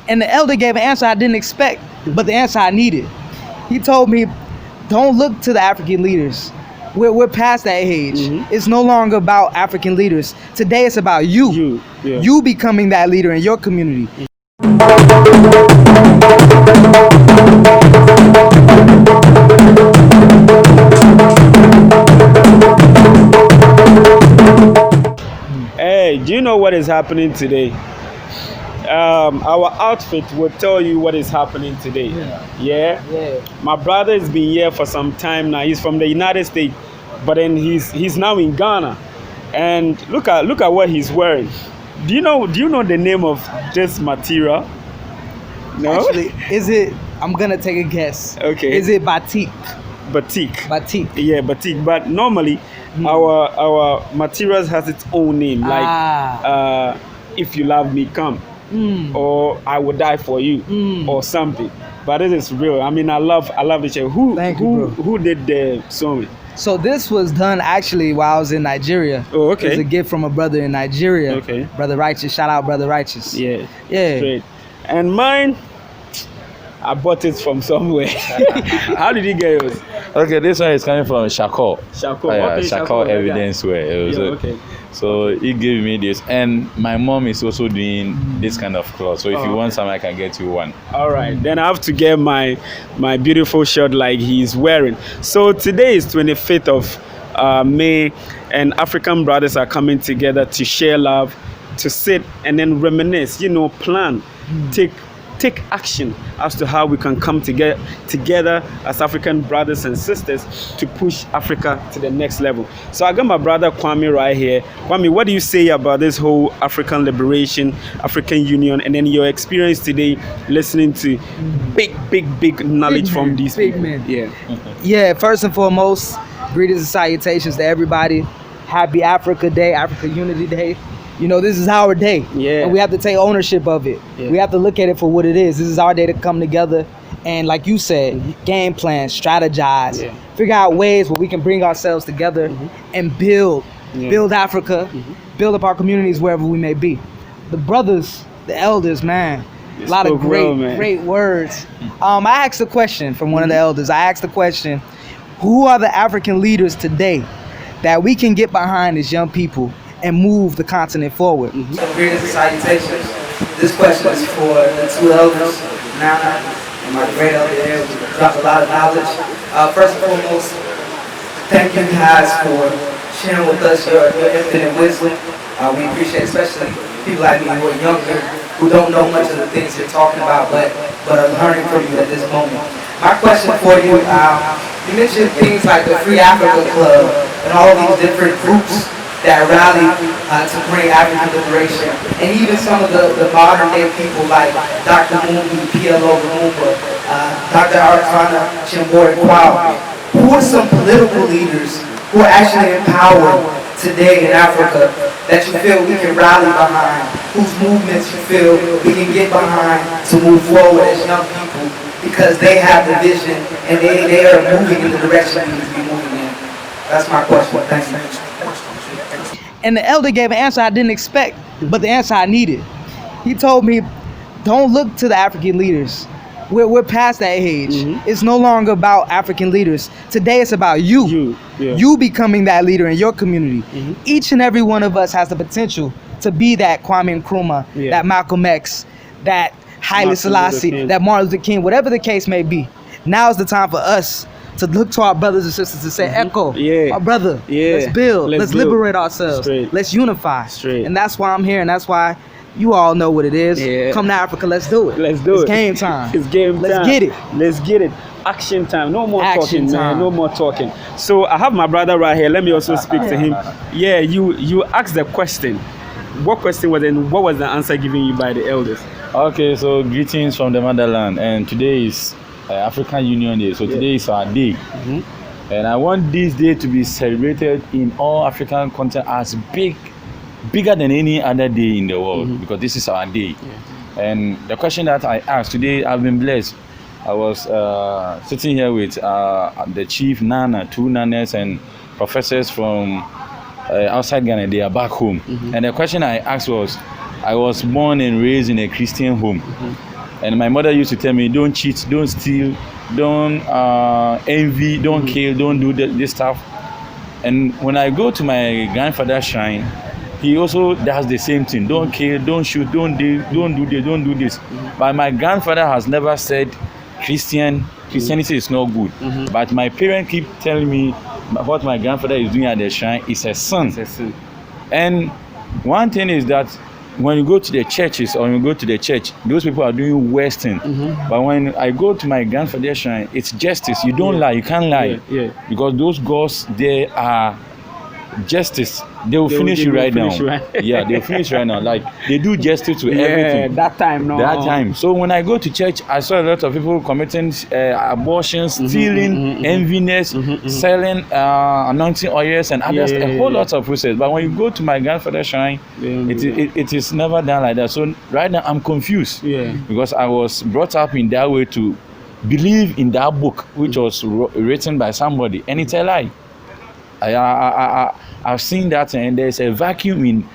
And the elder gave an answer I didn't expect, but the answer I needed. He told me, don't look to the African leaders. We're past that age. It's no longer about African leaders. Today it's about you. You becoming that leader in your community. Hey, do you know what is happening today? Our outfit will tell you what is happening today. Yeah. My brother has been here for some time now. He's from the United States, but then he's now in Ghana. And look at what he's wearing. Do you know the name of this material? No. Actually, is it? I'm gonna take a guess. Okay. Is it batik? Batik. Yeah, batik. But normally, our materials has its own name. Like, if you love me, come. Or I will die for you, or something. But it is real. I mean, I love the show. Who did the song? So this was done actually while I was in Nigeria. Oh, okay. It was a gift from a brother in Nigeria. Okay. Brother Righteous. Shout out, Brother Righteous. Yeah. Great. And mine, I bought it from somewhere. How did you get yours? Okay, this one is coming from Shako. Okay, Shako Evidence Wear. Okay. So he gave me this, and my mom is also doing this kind of cloth. So if you want some, I can get you one. All right, then I have to get my beautiful shirt like he's wearing. So today is 25th of May, and African brothers are coming together to share love, to sit and then reminisce. Plan, take action as to how we can come together as African brothers and sisters to push Africa to the next level. So I got my brother Kwame right here. Kwame, what do you say about this whole African liberation, African Union, and then your experience today listening to big knowledge from these people? Men. Yeah, first and foremost, greetings and salutations to everybody. Happy Africa Day, Africa Unity Day. This is our day. And we have to take ownership of it. We have to look at it for what it is. This is our day to come together and, like you said, game plan, strategize, figure out ways where we can bring ourselves together and build Africa, build up our communities wherever we may be. The brothers, the elders, man, a lot of great words. I asked a question from one of the elders. I asked the question, who are the African leaders today that we can get behind as young people and move the continent forward? Greetings and salutations. This question is for the two elders, Nana and my great elder there, who dropped a lot of knowledge. First and foremost, thank you guys for sharing with us your infinite wisdom. We appreciate, especially people like me who are younger, who don't know much of the things you're talking about, but are learning from you at this moment. My question for you, you mentioned things like the Free Africa Club and all these different groups that rally to bring African liberation, and even some of the modern day people like Dr. Mumbi, PLO Lumumba, Dr. Artana Chimbori Kwao. Who are some political leaders who are actually in power today in Africa that you feel we can rally behind, whose movements you feel we can get behind to move forward as young people, because they have the vision and they are moving in the direction we need to be moving in? That's my question. Thank you. And the elder gave an answer I didn't expect, but the answer I needed. He told me, don't look to the African leaders. We're past that age. It's no longer about African leaders. Today it's about you. You becoming that leader in your community. Each and every one of us has the potential to be that Kwame Nkrumah, that Malcolm X, that Haile Selassie, that Martin Luther King, whatever the case may be. Now is the time for us to look to our brothers and sisters and say, Echo, our brother, let's build, let's liberate ourselves, let's unify. And that's why I'm here, and that's why you all know what it is. Come to Africa, let's do it. It's game time. It's game time. Let's get it. Action time. No more talking, man. No more talking. So I have my brother right here. Let me also speak to him. Yeah, you asked the question. What question was it, and what was the answer given you by the elders? Okay, so greetings from the motherland, and today is African Union Day. So today is our day, and I want this day to be celebrated in all African continent as bigger than any other day in the world, because this is our day. And the question that I asked today, I've been blessed. I was sitting here with the chief Nana, two Nanas, and professors from outside Ghana. They are back home, and the question I asked was, I was born and raised in a Christian home. And my mother used to tell me, don't cheat, don't steal, don't envy, don't kill, don't do this stuff. And when I go to my grandfather's shrine, he also does the same thing. Don't kill, don't shoot, don't do this, don't do this. But my grandfather has never said Christianity is not good. But my parents keep telling me what my grandfather is doing at the shrine is a sin. And one thing is that when you go to the churches or you go to the church, those people are doing worse thing. But when I go to my grandfather's shrine, it's justice. You don't lie, you can't lie. Because those gods, they are justice. They will finish you right now. Yeah, they will finish right now. Like they do justice to everything. That time. So when I go to church, I saw a lot of people committing abortions, stealing, enviness, selling anointing oils and others, a whole lot of process. But when you go to my grandfather's shrine, it is never done like that. So right now I'm confused because I was brought up in that way to believe in that book which was written by somebody, and it's a lie. I've seen that, and there's a vacuum in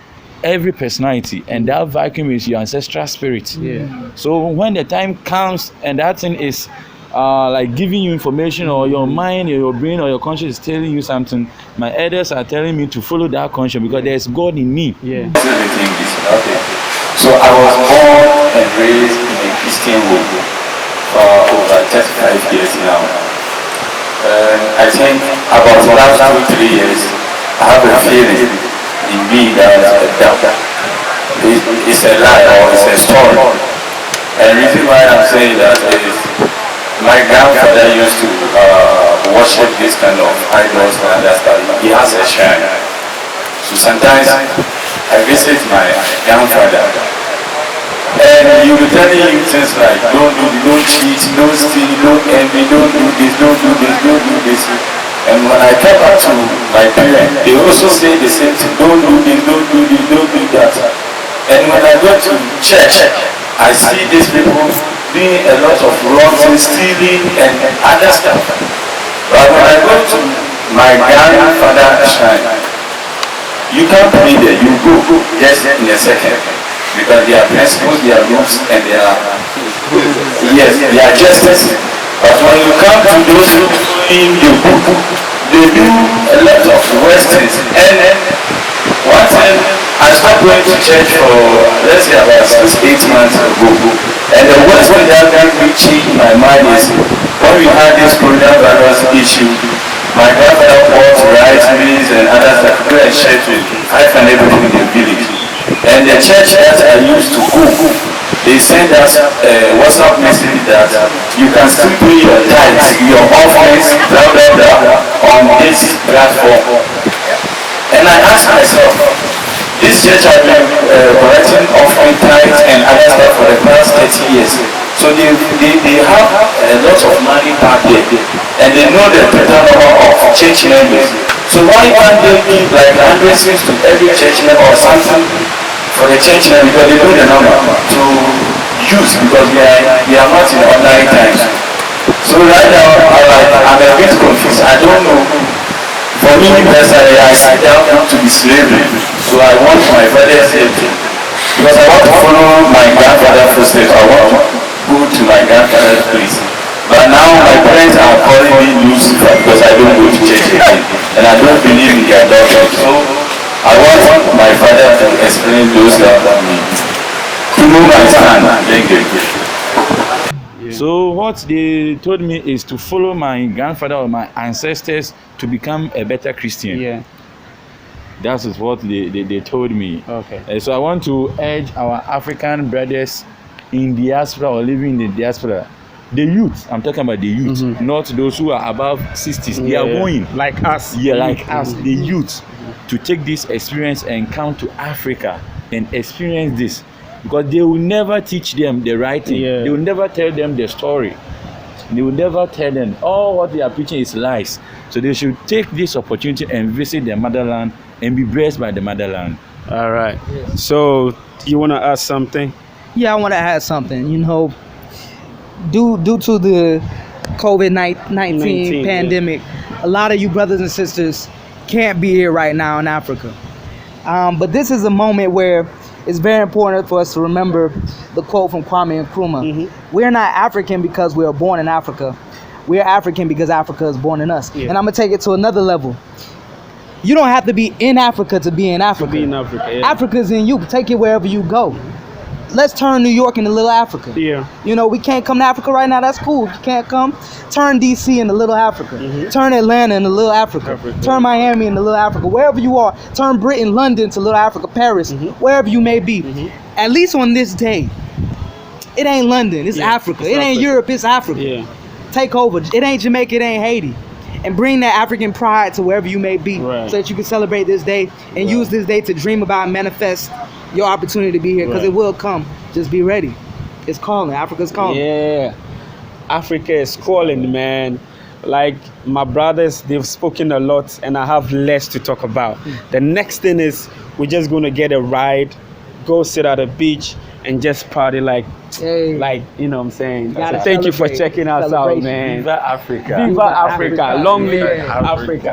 every personality, and that vacuum is your ancestral spirit. So when the time comes and that thing is like giving you information, or your mind or your brain or your conscience is telling you something, my elders are telling me to follow that conscience because there's God in me. Okay. So I was born and raised in a Christian home for over 35 years now. I think about the last 2-3 years, I have a feeling in me that it's a lie or it's a story. And the reason why I'm saying that is my grandfather used to worship this kind of idols and other stuff. He has a shrine. So sometimes I visit my grandfather, and he will tell you things like don't cheat, don't steal, don't envy, don't do this, don't do this, don't do this. And when I come back to my parents, they also say the same thing, don't do this, don't do this, don't do that. And when I go to church, I see these people doing a lot of wrong things, stealing and other stuff. But when I go to my grandfather's shrine, you can't be there, you go just in a second. Because they are principles, they are rules, and they are justice. But when you come to those who in your book, they do a lot of worse things. And one thing, I stopped going to church for let's say about 6-8 months ago. And the worst thing that really changed my mind is when we had this coronavirus issue, my grandfather bought rice, beans, and other stuff to go and share with 500 people in the village. And the church that I used to go, they send us a WhatsApp message that you can still pay your tithes, your offerings, blah blah blah, on this platform. And I asked myself, this church has been collecting offering tithes and other stuff for the past 30 years. So they have a lot of money back there, and they know the total number of church members. So why can't they give like 100 cents to every church member or something for the church member, because they know the number to use, because we are not in online times. So right now I'm a bit confused. I don't know. For me personally, I sit down to be slavery. So I want my father's help, because I want to follow my grandfather's footsteps. I want to go to my grandfather's place. But now my parents are calling me Lucifer because I don't go to church again, and I don't believe in their doctrine. So I want my father to explain those that me to know my stand. Thank you. So what they told me is to follow my grandfather or my ancestors to become a better Christian. That is what they told me. Okay. So I want to urge our African brothers in diaspora or living in the diaspora, the youth, I'm talking about the youth, not those who are above 60s. They are going like us. Like us, the youth, to take this experience and come to Africa and experience this, because they will never teach them the right thing. They will never tell them the story. They will never tell them all what they are preaching is lies. So they should take this opportunity and visit their motherland and be blessed by the motherland. All right. So you want to ask something? Yeah, I want to add something. You know, due to the COVID-19 pandemic, a lot of you brothers and sisters can't be here right now in Africa. But this is a moment where it's very important for us to remember the quote from Kwame Nkrumah. We're not African because we were born in Africa. We're African because Africa is born in us. And I'm going to take it to another level. You don't have to be in Africa to be in Africa. To be in Africa, yeah. Africa's in you. Take it wherever you go. Let's turn New York into Little Africa. Yeah. You know, we can't come to Africa right now. That's cool. If you can't come, turn DC into Little Africa. Turn Atlanta into Little Africa. Turn Miami into Little Africa. Wherever you are, turn Britain, London to Little Africa, Paris, wherever you may be. At least on this day, it ain't London. It's Africa. It ain't Europe. It's Africa. Yeah. Take over. It ain't Jamaica. It ain't Haiti. And bring that African pride to wherever you may be, so that you can celebrate this day and use this day to dream about and manifest your opportunity to be here, because it will come. Just be ready. It's calling. Africa's calling. Yeah. Africa is calling, man. Like my brothers, they've spoken a lot and I have less to talk about. The next thing is we're just going to get a ride, go sit at the beach and just party like, you know what I'm saying? So thank you for checking us out, man. Viva Africa. Viva Africa. Long live Africa.